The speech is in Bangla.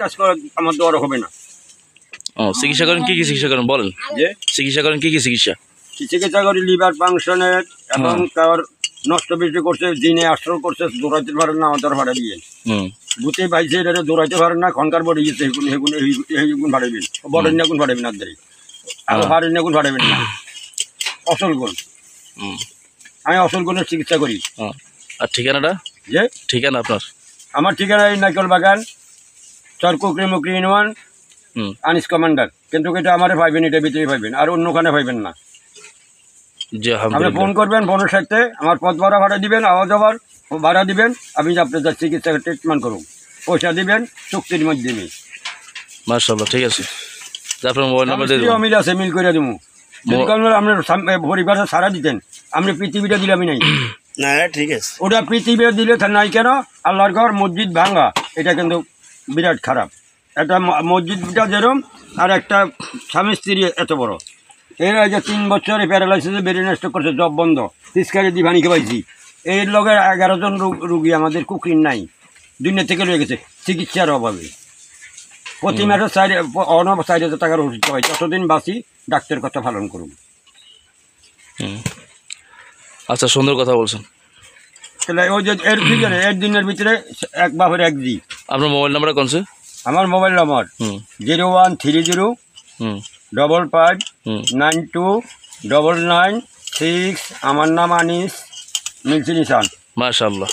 কাজ করা আমার দ্বারা হবে না। ও চিকিৎসা করেন কি চিকিৎসা করেন বলেন? যে চিকিৎসা করেন কি চিকিৎসা? চিকিৎসা করি লিভার ফাংশনের এবং তার নষ্ট বৃষ্টি করছে, দিনে আশ্রয় করছে, দৌড়াইতে পারেন না, আমাদের ভাড়া দিয়ে বুঝতে পাইছে এটা দৌড়াইতে পারেন না, খনকার বড়ি গেছে হেগুন ভাড়াবেন, বড় গুণ ভাড়াবেন আর দেরি আর হারেন গুণ ভাড়াবেন না। অসল গুণ, আমি অসল গুণের চিকিৎসা করি। আর ঠিকানাটা? যে ঠিকানা আপনার? আমার ঠিকানা এই নাইকল বাগান, চরকুকরি মুকরি ইউনিয়ন, আনিস কমান্ডার। কিন্তু এটা আমার পাইবেন, এটা ভিতরে পাইবেন, আর অন্যখানে পাইবেন না। আপনি ফোন করবেন, ফোনের সাথে আমার পথ ভাড়া দিবেন, আওয়া যাওয়ার ভাড়া দিবেন, আপনি আপনার চিকিৎসা ট্রিটমেন্ট করুন, পয়সা দিবেন চুক্তির মধ্যে নেই। মাশাআল্লাহ, ঠিক আছে। আপনার মোবাইল নাম্বার দিয়ে দেবো। মিল আছে, মিল করে দেবো। আপনার পরিবারে সারা দিতেন, আপনি পৃথিবীটা দিলে আমি নাই না, ঠিক আছে। ওটা পৃথিবীটা দিলে নাই কেন? আল্লাহর ঘর মসজিদ ভাঙা, এটা কিন্তু বিরাট খারাপ। একটা মসজিদটা যেরকম, আর একটা স্বামী স্ত্রী এত বড়। এর যে 3 বছরে প্যারালাইসিসে ব্রেন স্ট্রোক করছে, জব বন্ধ, তিসকারি দিভানি খেপাইছি। এর লগে 11 জন রুগী আমাদের কুকরিন নাই, দুনিয়া থেকে রয়ে গেছে চিকিৎসার অভাবে। প্রতি মাসে 4,000 টাকার ওষুধ খাওয়াই, যতদিন বাঁচি ডাক্তারের কথা পালন করুন। আচ্ছা, সুন্দর কথা বলছেন। তাহলে ওই যে এর ভিতরে এর দিনের ভিতরে এক বাপের এক জি। আপনার মোবাইল নাম্বারটা কোন? আমার মোবাইল নম্বর 013055929996। আমার নাম আনিস, মিলছি নিশান। মাশাআল্লাহ।